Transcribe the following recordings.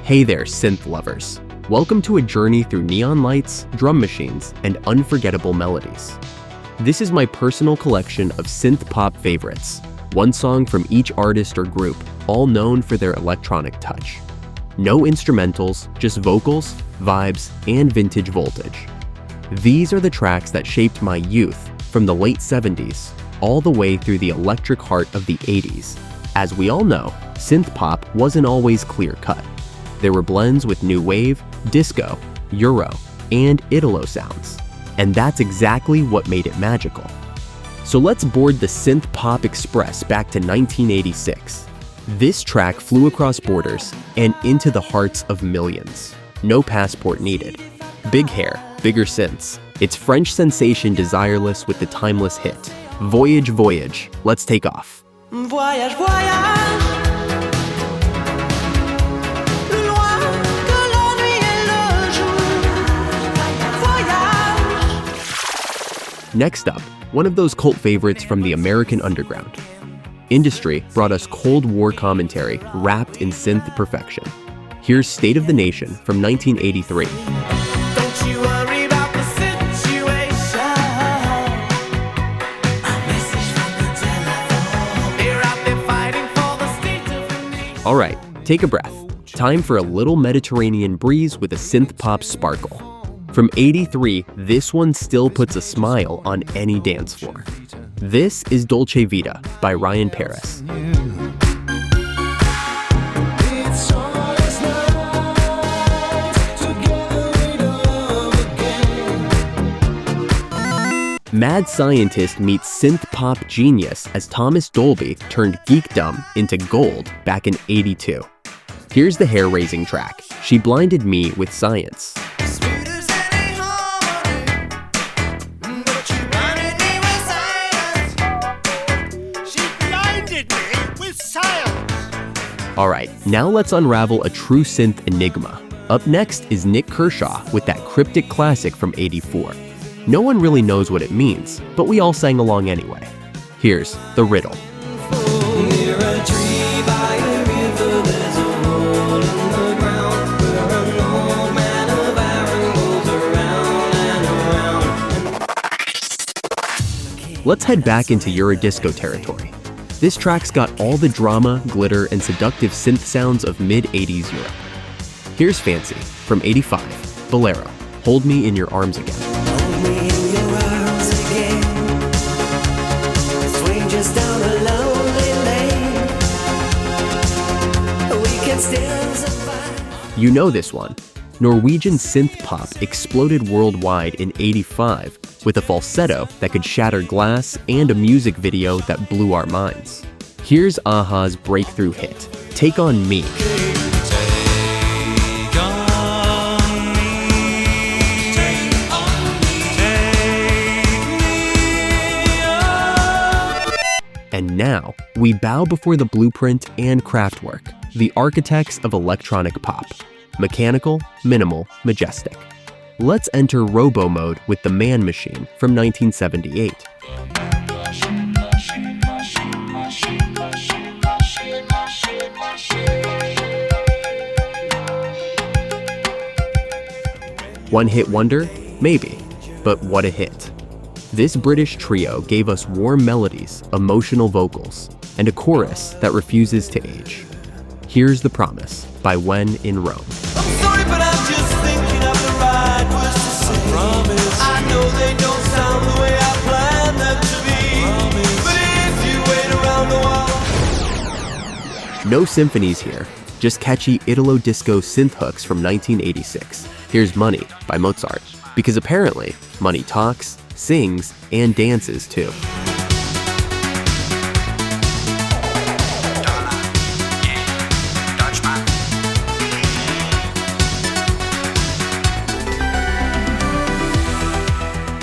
Hey there, synth lovers. Welcome to a journey through neon lights, drum machines, and unforgettable melodies. This is my personal collection of synth pop favorites, one song from each artist or group, all known for their electronic touch. No instrumentals, just vocals, vibes, and vintage voltage. These are the tracks that shaped my youth from the late 70s all the way through the electric heart of the 80s. As we all know, synth pop wasn't always clear-cut. There were blends with new wave, disco, Euro, and Italo sounds. And that's exactly what made it magical. So let's board the Synth Pop Express back to 1986. This track flew across borders and into the hearts of millions. No passport needed. Big hair, bigger synths. It's French sensation Desireless with the timeless hit. Voyage, voyage, let's take off. Voyage, voyage. Next up, one of those cult favorites from the American underground. Industry brought us Cold War commentary wrapped in synth perfection. Here's State of the Nation from 1983. Don't you worry about the situation. A message from the telephone. They're out there fighting for the state of the nation. All right, take a breath. Time for a little Mediterranean breeze with a synth pop sparkle. From 83, this one still puts a smile on any dance floor. This is Dolce Vita by Ryan Paris. Mad scientist meets synth pop genius as Thomas Dolby turned geekdom into gold back in 82. Here's the hair-raising track, She Blinded Me with Science. Alright, now let's unravel a true synth enigma. Up next is Nick Kershaw with that cryptic classic from 84. No one really knows what it means, but we all sang along anyway. Here's The Riddle. Let's head back into Eurodisco territory. This track's got all the drama, glitter, and seductive synth sounds of mid-80s Europe. Here's Fancy from 85, Bolero, Hold Me in Your Arms Again. Hold me in your arms again. Swing just down a lonely lane. We can still survive. You know this one. Norwegian synth pop exploded worldwide in 85 with a falsetto that could shatter glass and a music video that blew our minds. Here's a-ha's breakthrough hit, Take On Me. And now, we bow before the blueprint and craftwork, the architects of electronic pop. Mechanical, minimal, majestic. Let's enter Robo mode with The Man Machine from 1978. One hit wonder? Maybe, but what a hit. This British trio gave us warm melodies, emotional vocals, and a chorus that refuses to age. Here's The Promise by When in Rome. I'm sorry, but I'm just thinking of the right words to say. I know they don't sound the way I planned them to be. But if you wait around a while. No symphonies here, just catchy Italo Disco synth hooks from 1986. Here's Money by Mozart, because apparently money talks, sings, and dances too.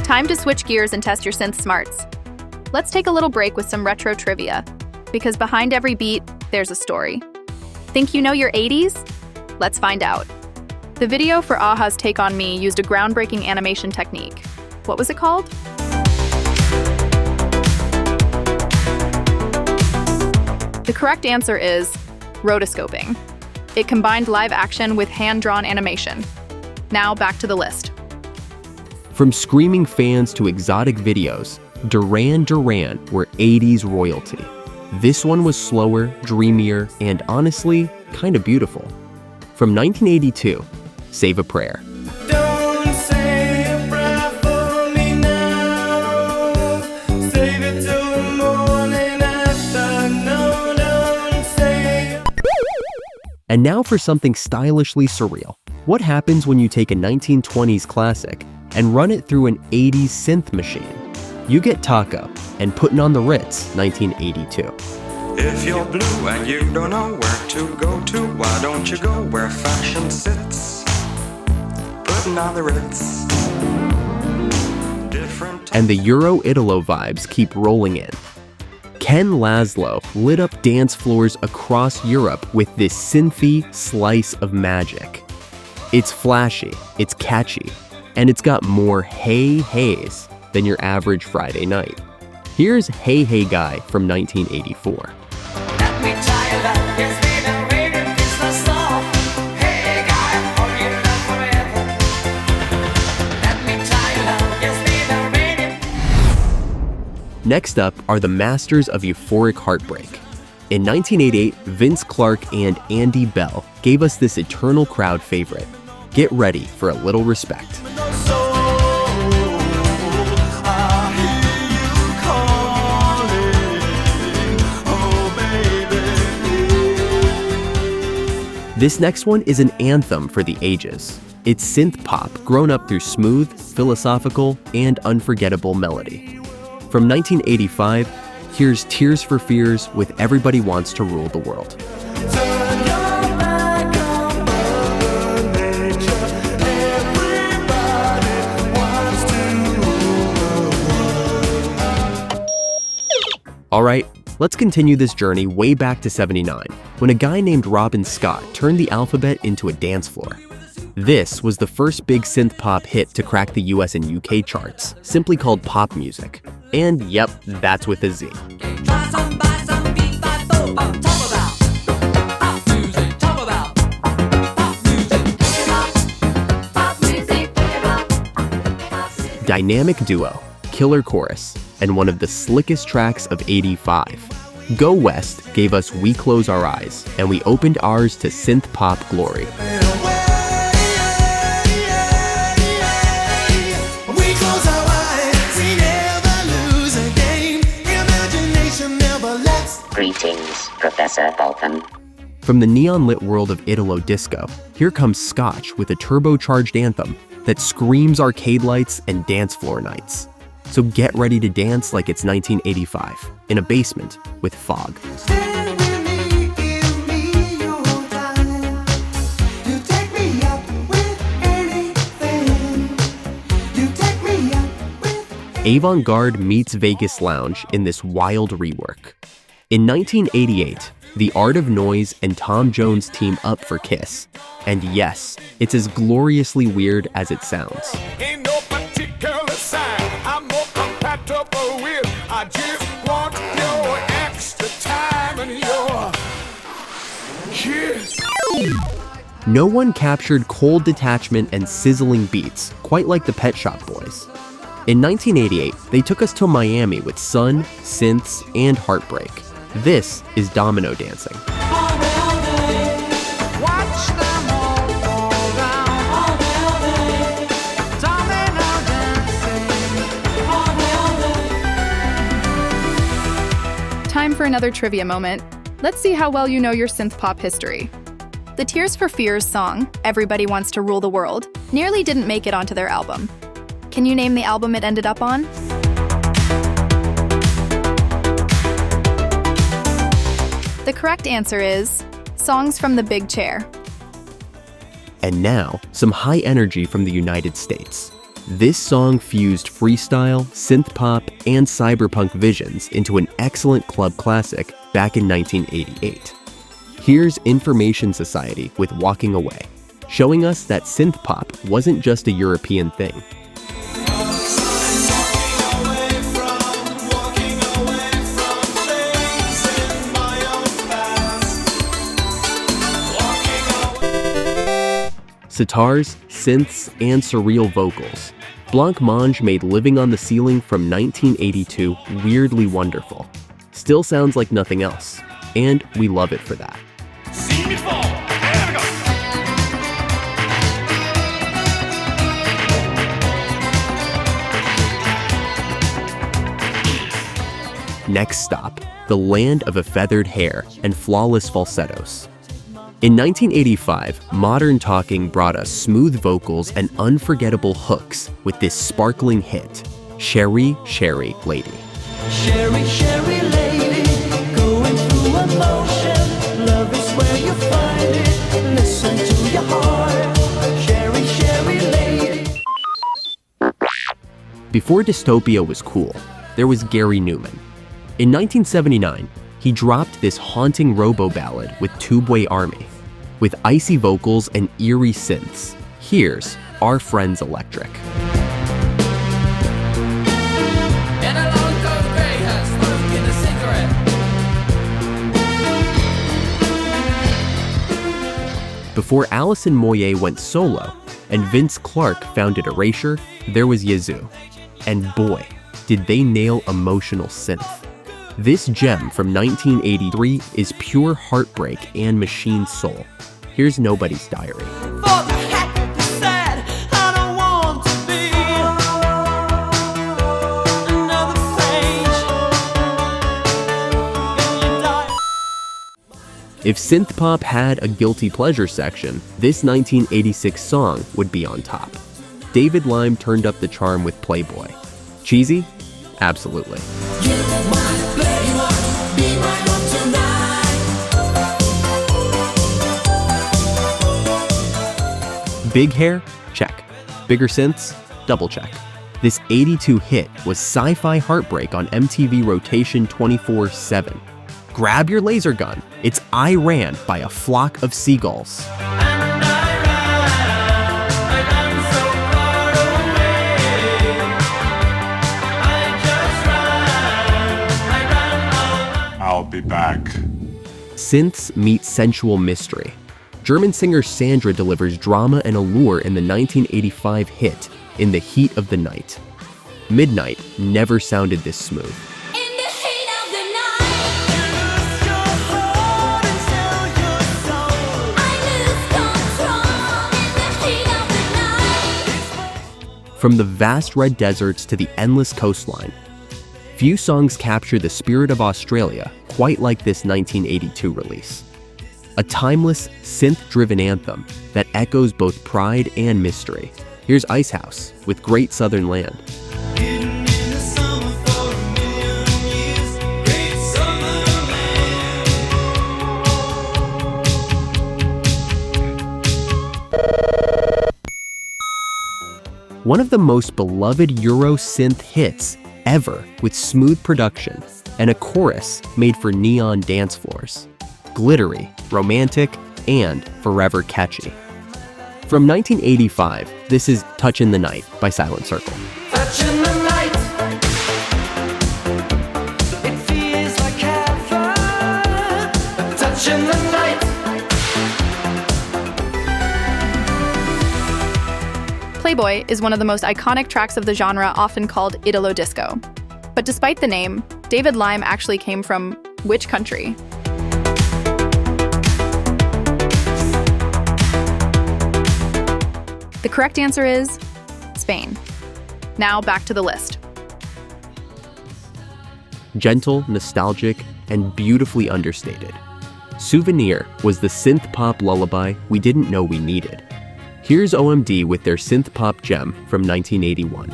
Time to switch gears and test your synth smarts. Let's take a little break with some retro trivia, because behind every beat, there's a story. Think you know your 80s? Let's find out. The video for a-ha's Take On Me used a groundbreaking animation technique. What was it called? The correct answer is rotoscoping. It combined live action with hand-drawn animation. Now back to the list. From screaming fans to exotic videos, Duran Duran were 80s royalty. This one was slower, dreamier, and honestly, kinda beautiful. From 1982, Save a Prayer. Don't say a prayer for me now. Save it till the morning after. No, don't say. And now for something stylishly surreal. What happens when you take a 1920s classic and run it through an 80s synth machine? You get Taco and Puttin' on the Ritz, 1982. If you're blue and you don't know where to go to, why don't you go where fashion sits? Putting on the Ritz. Different. And the Euro-Italo vibes keep rolling in. Ken Laszlo lit up dance floors across Europe with this synthy slice of magic. It's flashy, it's catchy, and it's got more hey heys than your average Friday night. Here's Hey Hey Guy from 1984. Let me tell you that it's been a raining Christmas song. Hey guy, hold you love forever. Let me tell you that it's been a raining. Next up are the masters of euphoric heartbreak. In 1988, Vince Clarke and Andy Bell gave us this eternal crowd favorite. Get ready for a little respect. This next one is an anthem for the ages. It's synth pop grown up through smooth, philosophical, and unforgettable melody. From 1985, here's Tears for Fears with Everybody Wants to Rule the World. Turn your back on Mother Nature. Everybody wants to rule the world. All right, let's continue this journey way back to '79, when a guy named Robin Scott turned the alphabet into a dance floor. This was the first big synth pop hit to crack the US and UK charts, simply called pop music. And yep, that's with a Z. Try some, buy some, beat by four. Talk about pop music. Talk about pop music. Pop music. Dynamic duo, killer chorus, and one of the slickest tracks of '85. Go West gave us We Close Our Eyes, and we opened ours to synth pop glory. We close our eyes, we never lose a game. Imagination never lets. Greetings, Professor Vulcan. From the neon-lit world of Italo Disco, here comes Scotch with a turbocharged anthem that screams arcade lights and dance floor nights. So get ready to dance like it's 1985, in a basement with fog. Stay with me, give me your time. You take me up with anything. You take me up with. Avant-garde meets Vegas Lounge in this wild rework. In 1988, The Art of Noise and Tom Jones team up for Kiss. And yes, it's as gloriously weird as it sounds. Ain't no particular sign I'm more compatible with. I just want your extra time and your kiss. No one captured cold detachment and sizzling beats quite like the Pet Shop Boys. In 1988, they took us to Miami with sun, synths, and heartbreak. This is domino dancing. Watch them all fall down. All day, domino dancing. Time for another trivia moment. Let's see how well you know your synth pop history. The Tears for Fears song, Everybody Wants to Rule the World, nearly didn't make it onto their album. Can you name the album it ended up on? The correct answer is Songs from the Big Chair. And now, some high energy from the United States. This song fused freestyle, synth pop, and cyberpunk visions into an excellent club classic back in 1988. Here's Information Society with Walking Away, showing us that synth pop wasn't just a European thing. Walking Sitars, synths, and surreal vocals. Blancmange made Living on the Ceiling from 1982 weirdly wonderful. Still sounds like nothing else, and we love it for that. See me fall. There we go. Next stop, the land of a feathered hair and flawless falsettos. In 1985, modern talking brought us smooth vocals and unforgettable hooks with this sparkling hit, Sherry, Sherry Lady. Sherry, Sherry lady, going through emotion. Love is where you find it. Listen to your heart. Sherry, Sherry lady. Before dystopia was cool, there was Gary Newman. In 1979, he dropped this haunting robo-ballad with Tubeway Army. With icy vocals and eerie synths, here's Our Friends Electric. And along goes Greyhound, smoking a cigarette. Before Alison Moyet went solo and Vince Clarke founded Erasure, there was Yazoo. And boy, did they nail emotional synth. This gem from 1983 is pure heartbreak and machine soul. Here's Nobody's Diary. For the happy, the sad, I don't want to be another page in your diary. If synthpop had a guilty pleasure section, this 1986 song would be on top. David Lime turned up the charm with Playboy. Cheesy? Absolutely. Big hair? Check. Bigger synths? Double check. This 82 hit was sci-fi heartbreak on MTV rotation 24/7. Grab your laser gun. It's I Ran by a Flock of Seagulls. I'll be back. Synths meet sensual mystery. German singer Sandra delivers drama and allure in the 1985 hit In the Heat of the Night. Midnight never sounded this smooth. In the heat of the night, you lose your heart and sell your soul. I lose control in the heat of the night. From the vast red deserts to the endless coastline, few songs capture the spirit of Australia quite like this 1982 release. A timeless, synth-driven anthem that echoes both pride and mystery. Here's Icehouse with Great Southern Land. Hidden in the summer for a million years, great southern land. One of the most beloved Euro synth hits ever, with smooth production and a chorus made for neon dance floors. Glittery, romantic, and forever catchy. From 1985, this is Touchin' the Night by Silent Circle. Touching the night, it feels like heaven. Touching the night. Playboy is one of the most iconic tracks of the genre, often called Italo Disco. But despite the name, David Lime actually came from which country? The correct answer is Spain. Now back to the list. Gentle, nostalgic, and beautifully understated. Souvenir was the synth-pop lullaby we didn't know we needed. Here's OMD with their synth-pop gem from 1981.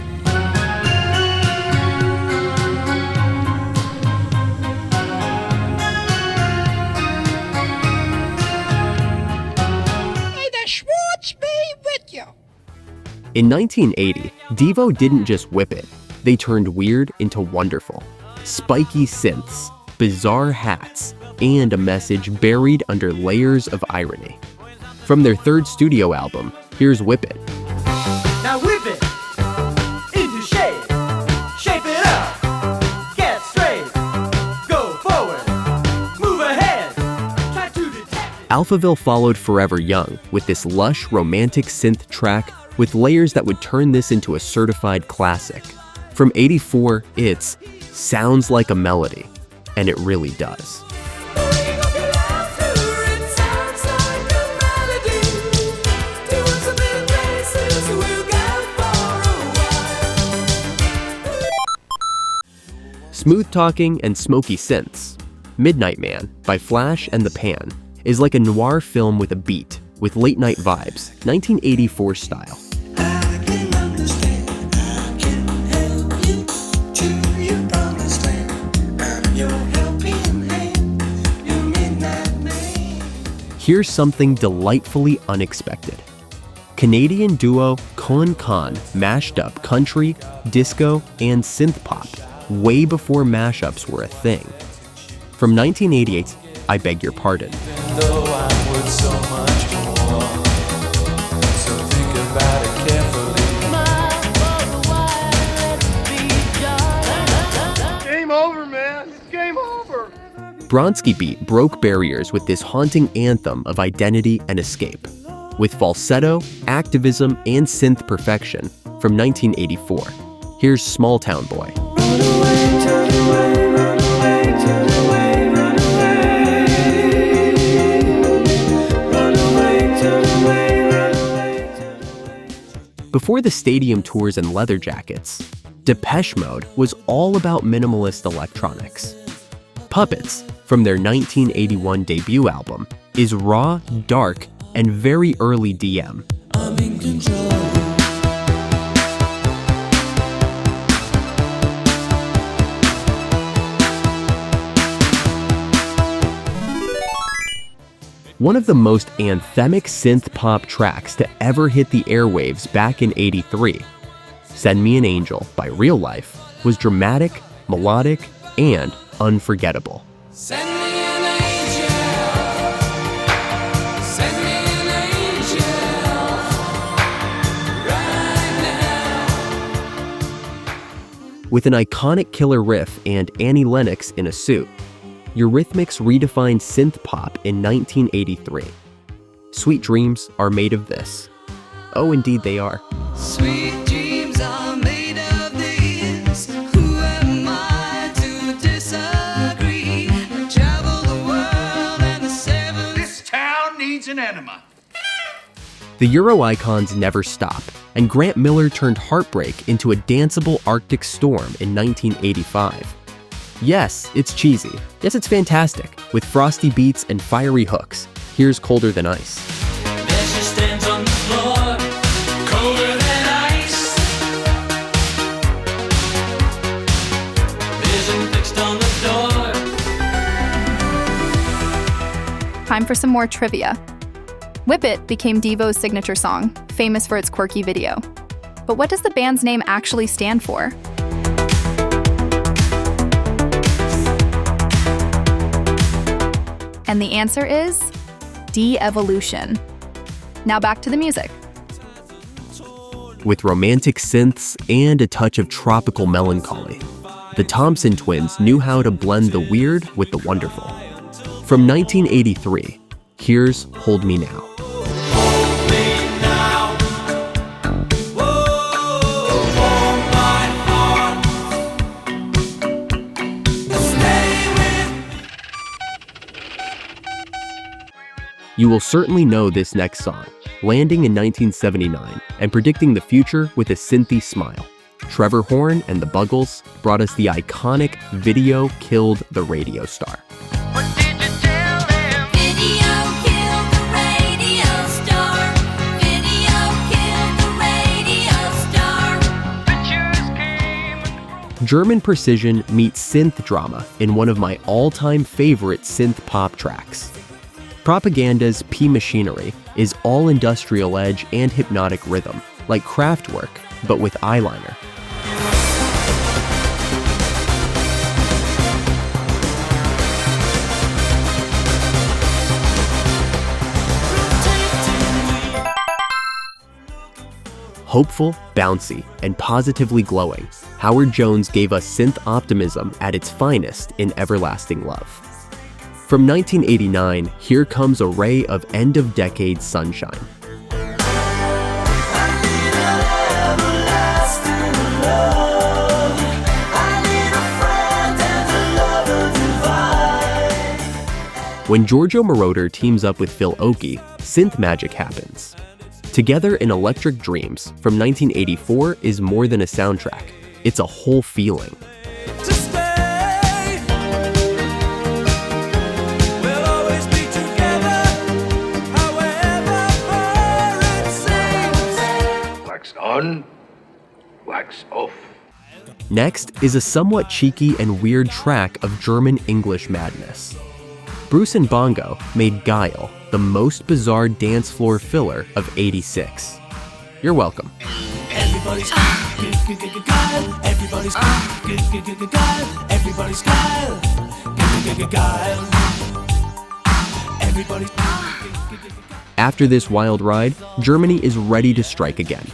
In 1980, Devo didn't just whip it, they turned weird into wonderful. Spiky synths, bizarre hats, and a message buried under layers of irony. From their third studio album, here's Whip It. Now whip it into shape. Shape it up. Get straight. Go forward. Move ahead. Try to detect it. Alphaville followed Forever Young with this lush, romantic synth track with layers that would turn this into a certified classic. From '84, it's Sounds Like a Melody, and it really does. Smooth talking and smoky synths. Midnight Man by Flash and the Pan is like a noir film with a beat, with late night vibes, 1984 style. Here's something delightfully unexpected. Canadian duo Kon Kan mashed up country, disco, and synthpop way before mashups were a thing. From 1988, I Beg Your Pardon. Though I'm worth so much more, so think about it carefully. Game over, man. It's game over. Bronski Beat broke barriers with this haunting anthem of identity and escape, with falsetto, activism, and synth perfection from 1984. Here's Small Town Boy. Before the stadium tours and leather jackets, Depeche Mode was all about minimalist electronics. Puppets, from their 1981 debut album, is raw, dark, and very early DM. I'm in control. One of the most anthemic synth pop tracks to ever hit the airwaves back in '83, Send Me an Angel by Real Life, was dramatic, melodic, and unforgettable. Send me an angel. Send me an angel. Right now. With an iconic killer riff and Annie Lennox in a suit, Eurythmics redefined synth pop in 1983. Sweet dreams are made of this. Oh, indeed they are. Sweet dreams are made of this. Who am I to disagree? I travel the world and the seven. This town needs an enema. The Euro icons never stop, and Grant Miller turned Heartbreak into a danceable Arctic Storm in 1985. Yes, it's cheesy. Yes, it's fantastic, with frosty beats and fiery hooks. Here's Colder Than Ice. There she stands on the floor, colder than ice. Vision fixed on the door. Time for some more trivia. Whip It became Devo's signature song, famous for its quirky video. But what does the band's name actually stand for? And the answer is De-Evolution. Now back to the music. With romantic synths and a touch of tropical melancholy, the Thompson twins knew how to blend the weird with the wonderful. From 1983, here's Hold Me Now. Hold me now. Whoa, hold my heart. Stay with. You will certainly know this next song, landing in 1979 and predicting the future with a synthy smile. Trevor Horn and the Buggles brought us the iconic Video Killed the Radio Star. German precision meets synth drama in one of my all-time favorite synth pop tracks. Propaganda's P Machinery is all industrial edge and hypnotic rhythm, like Kraftwerk, but with eyeliner. Hopeful, bouncy, and positively glowing, Howard Jones gave us synth optimism at its finest in Everlasting Love. From 1989, here comes a ray of end-of-decade sunshine. When Giorgio Moroder teams up with Phil Oakey, synth magic happens. Together in Electric Dreams from 1984 is more than a soundtrack. It's a whole feeling. To stay, we'll always be together, however far it seems. Wax on, wax off. Next is a somewhat cheeky and weird track of German-English madness. Bruce and Bongo made Guile the most bizarre dance floor filler of '86. You're welcome. Everybody's Guile, everybody's Guile, everybody's Guile, Guile, everybody's. After this wild ride, Germany is ready to strike again.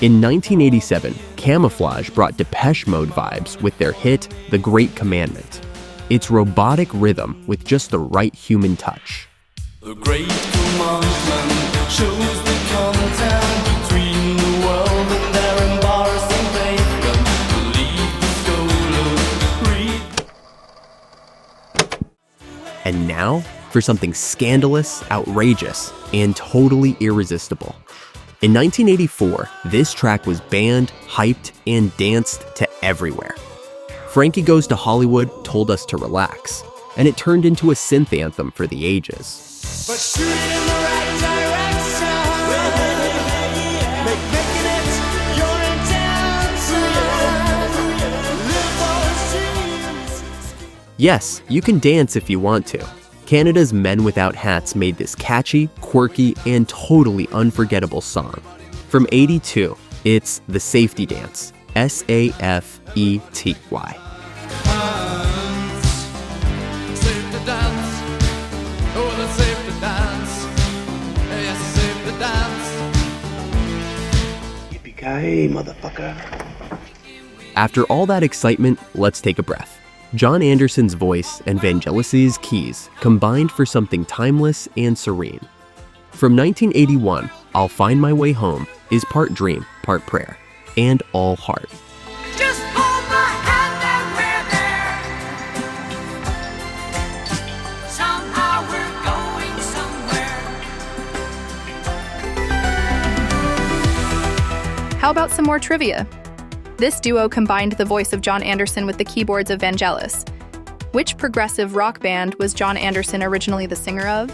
In 1987, Camouflage brought Depeche Mode vibes with their hit, The Great Commandment. It's robotic rhythm with just the right human touch. The great commandment shows the content between the world and their embarrassing pavement. Leave the school, read. And now for something scandalous, outrageous, and totally irresistible. In 1984, this track was banned, hyped, and danced to everywhere. Frankie Goes to Hollywood told us to relax, and it turned into a synth anthem for the ages. But shoot it in the right direction. Making it your intention. Live for dreams. Yes, you can dance if you want to. Canada's Men Without Hats made this catchy, quirky, and totally unforgettable song. From '82, it's The Safety Dance, Safety. Safe to dance. Oh, that's safe to dance. Yes, safe to dance. Yippee-ki-yay, motherfucker. After all that excitement, let's take a breath. John Anderson's voice and Vangelis's keys combined for something timeless and serene. From 1981, I'll Find My Way Home is part dream, part prayer, and all heart. Just hold my hand and we're there. Somehow we're going somewhere. How about some more trivia? This duo combined the voice of John Anderson with the keyboards of Vangelis. Which progressive rock band was John Anderson originally the singer of?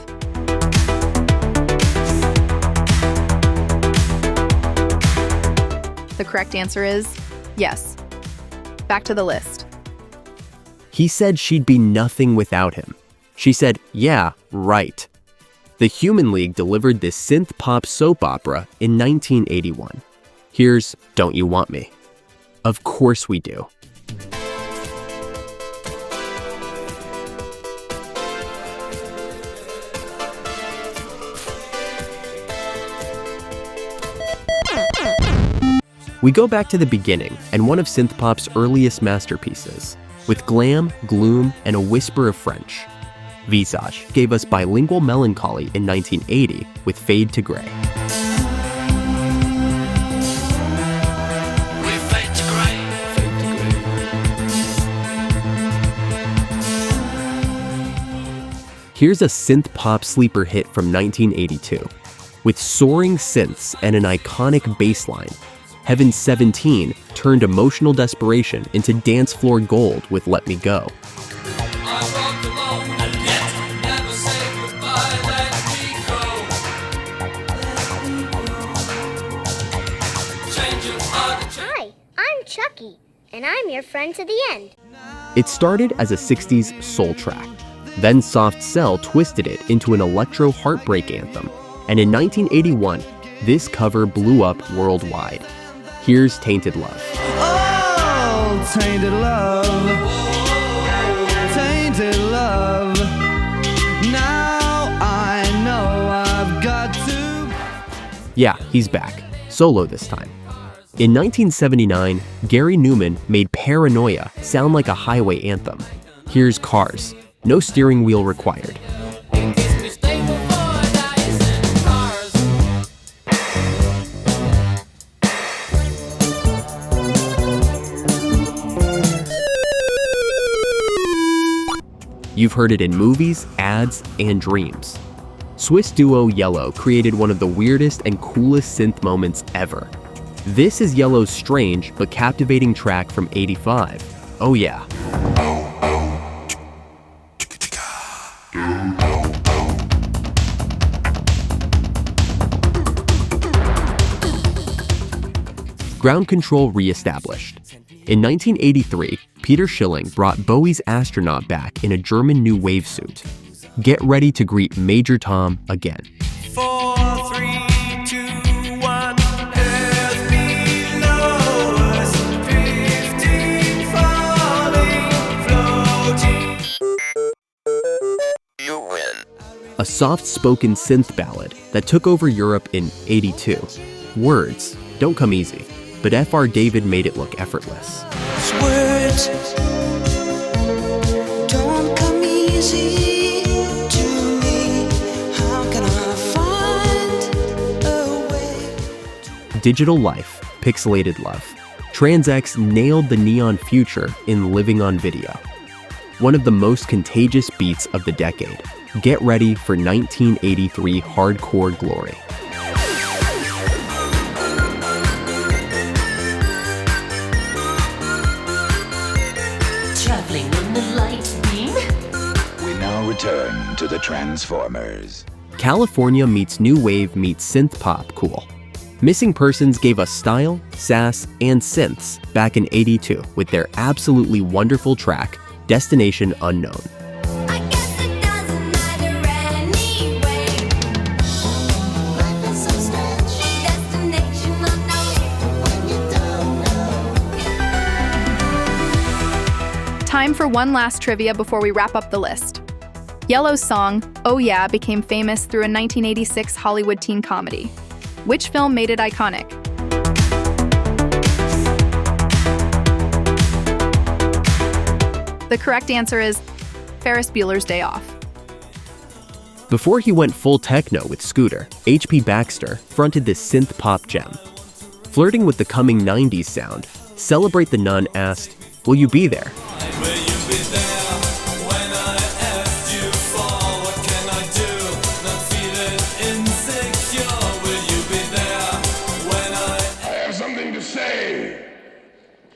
The correct answer is yes. Back to the list. He said she'd be nothing without him. She said, yeah, right. The Human League delivered this synth pop soap opera in 1981. Here's Don't You Want Me? Of course we do. We go back to the beginning and one of synthpop's earliest masterpieces, with glam, gloom, and a whisper of French. Visage gave us bilingual melancholy in 1980 with Fade to Grey. Here's a synth pop sleeper hit from 1982. With soaring synths and an iconic bass line, Heaven 17 turned emotional desperation into dance floor gold with Let Me Go. Hi, I'm Chucky, and I'm your friend to the end. It started as a 60s soul track. Then Soft Cell twisted it into an electro heartbreak anthem. And in 1981, this cover blew up worldwide. Here's Tainted Love. Oh, tainted love. Tainted love. Now I know I've got to. Yeah, he's back. Solo this time. In 1979, Gary Newman made Paranoia sound like a highway anthem. Here's Cars. No steering wheel required. You've heard it in movies, ads, and dreams. Swiss duo Yellow created one of the weirdest and coolest synth moments ever. This is Yellow's strange but captivating track from '85. Oh yeah. Ground control reestablished. In 1983, Peter Schilling brought Bowie's Astronaut back in a German new wave suit. Get ready to greet Major Tom again. 4, 3, 2, 1. Earth below us, drifting, falling, floating. You win. A soft-spoken synth ballad that took over Europe in '82. Words don't come easy, but Fr. David made it look effortless. Words don't come easy to me. How can I find a way? Digital Life, Pixelated Love. Trans-X nailed the neon future in Living on Video. One of the most contagious beats of the decade. Get ready for 1983 hardcore glory. Traveling on the light beam. We now return to the Transformers. California meets New Wave meets Synthpop cool. Missing Persons gave us style, sass, and synths back in '82 with their absolutely wonderful track, Destination Unknown. I guess it doesn't matter anyway. Life is so strange. Destination unknown. When you don't know. Time for one last trivia before we wrap up the list. Yellow's song, Oh Yeah, became famous through a 1986 Hollywood teen comedy. Which film made it iconic? The correct answer is Ferris Bueller's Day Off. Before he went full techno with Scooter, H.P. Baxter fronted this synth pop gem. Flirting with the coming 90s sound, Celebrate the Nun asked, "Will you be there?" Will you be there when I asked you for what can I do? Not feeling insecure. Will you be there when I have something to say.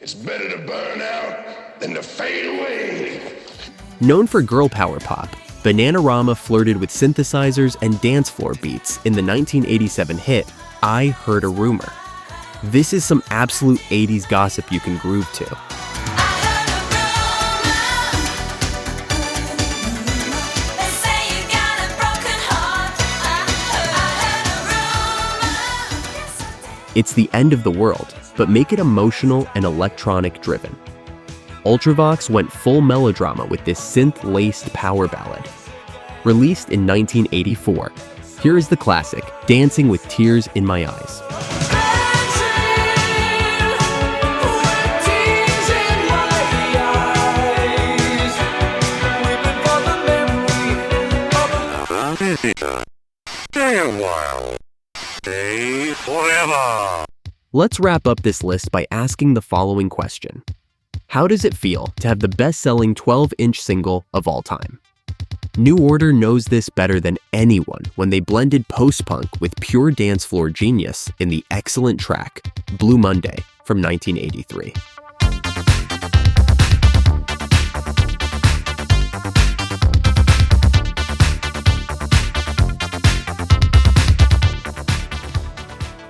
It's better to burn out than to fade away. Known for girl power pop, Bananarama flirted with synthesizers and dance floor beats in the 1987 hit, I Heard a Rumor. This is some absolute 80s gossip you can groove to. It's the end of the world, but make it emotional and electronic driven. Ultravox went full melodrama with this synth-laced power ballad. Released in 1984, here is the classic, Dancing with Tears in My Eyes. Stay a while. Stay forever. Let's wrap up this list by asking the following question. How does it feel to have the best-selling 12-inch single of all time? New Order knows this better than anyone when they blended post-punk with pure dance floor genius in the excellent track, Blue Monday from 1983.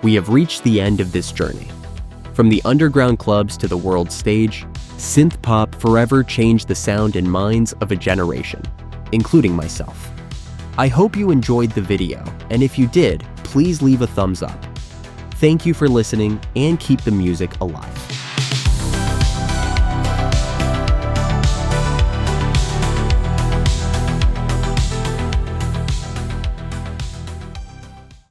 We have reached the end of this journey. From the underground clubs to the world stage, synthpop forever changed the sound and minds of a generation, including myself. I hope you enjoyed the video, and if you did, please leave a thumbs up. Thank you for listening, and keep the music alive.